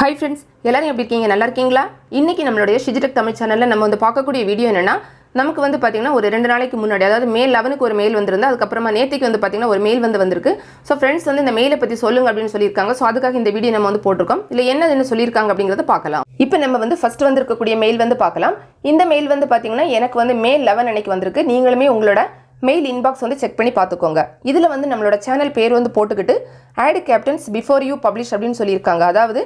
Hi friends, எல்லாரும் எப்படி இருக்கீங்க? நல்லா இருக்கீங்களா? இன்னைக்கு நம்மளுடைய Shiji தமிழ் சேனல்ல நம்ம வந்து பார்க்கக்கூடிய வீடியோ என்னன்னா நமக்கு வந்து பாத்தீங்கன்னா ஒரு 2 நாளைக்கு முன்னாடி அதாவது மே 11க்கு ஒரு மெயில் வந்திருந்தா அதுக்கு அப்புறமா நேத்திக்கு வந்து பாத்தீங்கன்னா ஒரு மெயில் வந்திருக்கு. சோ फ्रेंड्स வந்து இந்த மெயிலை பத்தி சொல்லுங்க அப்படினு சொல்லிருக்காங்க. சோ அதுக்காக இந்த வீடியோ நம்ம வந்து போட்டுருக்கோம். இல்ல என்னன்னு சொல்லிருக்காங்க அப்படிங்கறத பார்க்கலாம். இப்போ நம்ம வந்து ஃபர்ஸ்ட் வந்திருக்க கூடிய மெயில் வந்து பார்க்கலாம். இந்த மெயில் வந்து பாத்தீங்கன்னா எனக்கு வந்து மே 11 அன்னைக்கு வந்திருக்கு. நீங்களுமே உங்களோட மெயில் இன்பாக்ஸ் வந்து செக் பண்ணி பாத்துக்கோங்க. இதுல வந்து நம்மளோட சேனல் பேர் வந்து போட்டுக்கிட்டு add captions before you publish அப்படினு சொல்லிருக்காங்க. அதாவது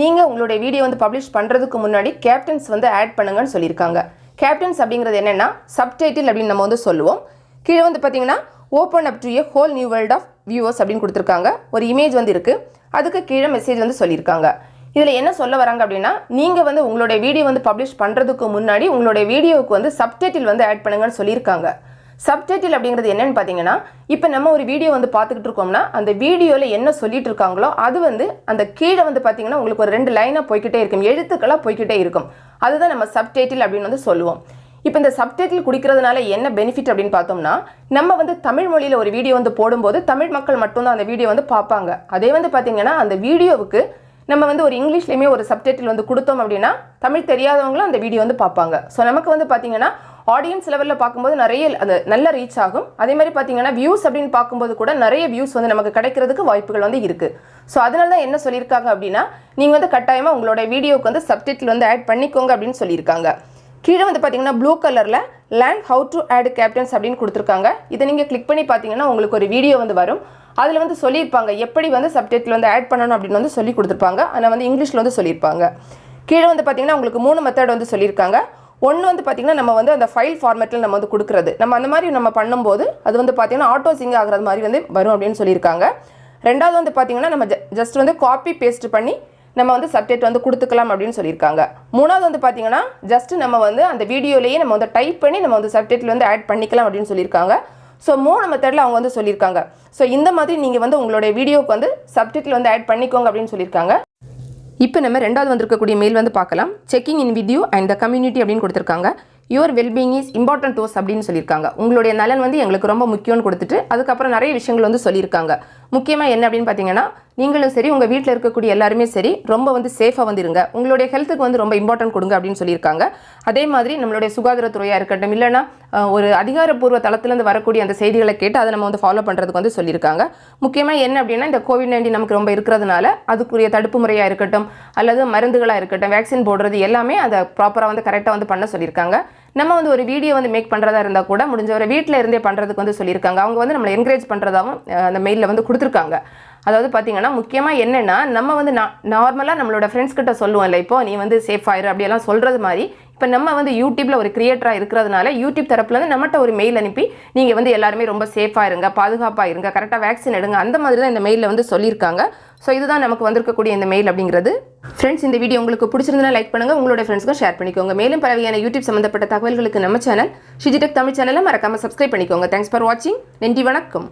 நீங்க உங்களுடைய வீடியோ வந்து பப்ளிஷ் பண்றதுக்கு முன்னாடி கேப்ஷன்ஸ் வந்து ஆட் பண்ணுங்கன்னு சொல்லிருக்காங்க. கேப்ஷன்ஸ் அப்படிங்கிறது என்னன்னா சப்டைட்டில் அப்படி நம்ம வந்து சொல்லுவோம். கீழ வந்து பாத்தீங்கன்னா open up to a whole new world of viewers அப்படினு கொடுத்திருக்காங்க. ஒரு இமேஜ் வந்து இருக்கு. அதுக்கு கீழ மெசேஜ் வந்து சொல்லிருக்காங்க. இதுல என்ன சொல்ல வராங்க அப்படினா நீங்க வந்து உங்களுடைய வீடியோ வந்து பப்ளிஷ் பண்றதுக்கு முன்னாடி உங்களுடைய வீடியோவுக்கு வந்து சப்டைட்டில் வந்து ஆட் பண்ணுங்கன்னு சொல்லிருக்காங்க. சப்டைட்டில் அப்படிங்கிறது என்னன்னு பாத்தீங்கன்னா இப்போ நம்ம ஒரு வீடியோ வந்து பார்த்துக்கிட்டு இருக்கோம்னா அந்த வீடியோல என்ன சொல்லிட்டு இருக்காங்களோ அது வந்து அந்த கீழ வந்து பாத்தீங்கன்னா உங்களுக்கு ஒரு 2 லைனா போய்க்கிட்டே இருக்கும், எழுத்துக்களா போய்க்கிட்டே இருக்கும். அதுதான் நம்ம சப்டைட்டில் அப்படினு வந்து சொல்லுவோம். இப்போ இந்த சப்டைட்டில் குடிக்கிறதுனால என்ன பெனிஃபிட் அப்படினு பார்த்தோம்னா நம்ம வந்து தமிழ் மொழியில ஒரு வீடியோ வந்து போடும்போது தமிழ் மக்கள் மட்டும் தான் அந்த வீடியோ வந்து பாப்பாங்க. அதே வந்து பாத்தீங்கன்னா அந்த வீடியோவுக்கு நம்ம வந்து ஒரு இங்கிலீஷ்லயே ஒரு சப்டைட்டில் வந்து கொடுத்தோம் அப்படினா தமிழ் தெரியாதவங்களும் அந்த வீடியோ வந்து பாப்பாங்க. சோ நமக்கு வந்து பாத்தீங்கன்னா ஆடியன்ஸ் லெவல்ல பாக்கும்போது நிறைய நல்ல ரீச் ஆகும். அதே மாதிரி பாத்தீங்கன்னா வியூஸ் அப்படினு பாக்கும்போது கூட நிறைய வியூஸ் வந்து நமக்கு கிடைக்கிறதுக்கு வாய்ப்புகள் வந்து இருக்கு. சோ அதனால தான் என்ன சொல்லிருக்காங்க அப்படினா நீங்க வந்து கட்டாயமா உங்களுடைய வீடியோக்கு வந்து சப்டைட்டில் வந்து ஆட் பண்ணிக்கோங்க அப்படினு சொல்லிருக்காங்க. கீழ வந்து பாத்தீங்கன்னா ப்ளூ கலர்ல learn how to add captions அப்படினு கொடுத்திருக்காங்க. இத நீங்க கிளிக் பண்ணி பாத்தீங்கன்னா உங்களுக்கு ஒரு வீடியோ வந்து வரும். அதுல வந்து சொல்லிருப்பாங்க எப்படி வந்து சப்டைட்டில் வந்து ஆட் பண்ணனும் அப்படினு வந்து சொல்லி கொடுத்திருப்பாங்க. ஆனா வந்து இங்கிலீஷ்ல வந்து சொல்லிருப்பாங்க. கீழ வந்து பாத்தீங்கன்னா உங்களுக்கு 3 மெத்தட் வந்து சொல்லிருக்காங்க. ஒன்னு வந்து பாத்தீங்கன்னா நம்ம வந்து அந்த ஃபைல் ஃபார்மட்ல நம்ம வந்து கொடுக்கிறது. நம்ம அந்த மாதிரி நம்ம பண்ணும்போது அது வந்து பாத்தீங்கன்னா ஆட்டோ சிங்க் ஆகுறது மாதிரி வந்து வரும் அப்படினு சொல்லிருக்காங்க. ரெண்டாவது வந்து பாத்தீங்கன்னா நம்ம ஜஸ்ட் வந்து காப்பி பேஸ்ட் பண்ணி நம்ம வந்து சப்டைட்டில் வந்து கொடுத்துக்கலாம் அப்படினு சொல்லிருக்காங்க. மூணாவது வந்து பாத்தீங்கன்னா ஜஸ்ட் நம்ம வந்து அந்த வீடியோலயே நம்ம வந்து டைப் பண்ணி நம்ம வந்து சப்டைட்டில் வந்து ஆட் பண்ணிக்கலாம் அப்படினு சொல்லிருக்காங்க. சோ 3 மெத்தட்ல அவங்க வந்து சொல்லிருக்காங்க. சோ இந்த மாதிரி நீங்க வந்து உங்களுடைய வீடியோக்கு வந்து சப்டைட்டில் வந்து ஆட் பண்ணிக்கோங்க அப்படினு சொல்லிருக்காங்க. இப்போ நம்ம ரெண்டாவது வந்திருக்க கூடிய மெயில் வந்து பார்க்கலாம். Checking in with you and the community அப்படினு கொடுத்திருக்காங்க. Your wellbeing is important to us அப்படினு சொல்லிருக்காங்க. உங்களுடைய நலன் வந்து எங்களுக்கு ரொம்ப முக்கியம்னு கொடுத்துட்டு அதுக்கு அப்புறம் நிறைய விஷயங்கள் வந்து சொல்லிருக்காங்க. முக்கியமா என்ன அப்படினு பாத்தீங்கன்னா நீங்களும் சரி உங்க வீட்ல இருக்கக்கூடிய எல்லாரும் சரி ரொம்ப வந்து சேஃபா வந்து இருங்க. உங்களுடைய ஹெல்த்துக்கு வந்து ரொம்ப இம்பார்ட்டன்ட் கொடுங்க அப்படினு சொல்லிருக்காங்க. அதே மாதிரி நம்மளுடைய சுகாதாரத்துறையா இருக்கட்டும் இல்லனா ஒரு அதிகாரப்பூர்வ தளத்துல இருந்து வரக்கூடிய அந்த செய்திகளை கேட்டு அதை நம்ம வந்து ஃபாலோ பண்றதுக்கு வந்து சொல்லிருக்காங்க. முக்கியமா என்ன அப்படினா இந்த கோவிட்-19 நமக்கு ரொம்ப இருக்குறதுனால அதுக்குரிய தடுப்பு முறையா இருக்கட்டும் அல்லது மருந்துகளா இருக்கட்டும் வேக்சின் போடுறது எல்லாமே அத ப்ராப்பரா வந்து கரெக்ட்டா வந்து பண்ண சொல்லிருக்காங்க. நம்ம வந்து ஒரு வீடியோ வந்து மேக் பண்றதா இருந்தா கூட முடிஞ்சவரை வீட்ல இருந்தே பண்றதுக்கு வந்து சொல்லிருக்காங்க. அவங்க வந்து நம்மள என்கரேஜ் பண்றதாவும் அந்த மெயில்ல வந்து கொடுத்திருக்காங்க. அதாவது பாத்தீங்கன்னா முக்கியமா என்னன்னா நம்ம வந்து நார்மலா நம்மளோட फ्रेंड्स கிட்ட சொல்லுவோம்ல இப்போ நீ வந்து சேஃப் ஆயிரு அப்படி எல்லாம் சொல்றது மாதிரி இப்போ நம்ம வந்து யூடியூப்ல ஒரு கிரியேட்டரா இருக்குறதுனால யூடியூப் தரப்புல இருந்து நம்மட்ட ஒரு மெயில் அனுப்பி நீங்க வந்து எல்லாரும் ரொம்ப சேஃபா இருங்க, பாதுகாப்பா இருங்க, கரெக்ட்டா வேக்சின் எடுங்க அந்த மாதிரி தான் இந்த மெயில்ல வந்து சொல்லிருக்காங்க. சோ இதுதான் நமக்கு வந்திருக்க கூடிய இந்த மெயில் அப்படிங்கிறது. फ्रेंड्स இந்த வீடியோ உங்களுக்கு பிடிச்சிருந்தா லைக் பண்ணுங்க, உங்களுடைய फ्रेंड्सக்கு ஷேர் பண்ணிக்கோங்க. மேலும் பல வகையான யூடியூப் சம்பந்தப்பட்ட தகவல்களுக்கு நம்ம சேனல் Shiji தமிழ் சேனலை மறக்காம சப்ஸ்கிரைப் பண்ணிக்கோங்க. Thanks for watching. நன்றி, வணக்கம்.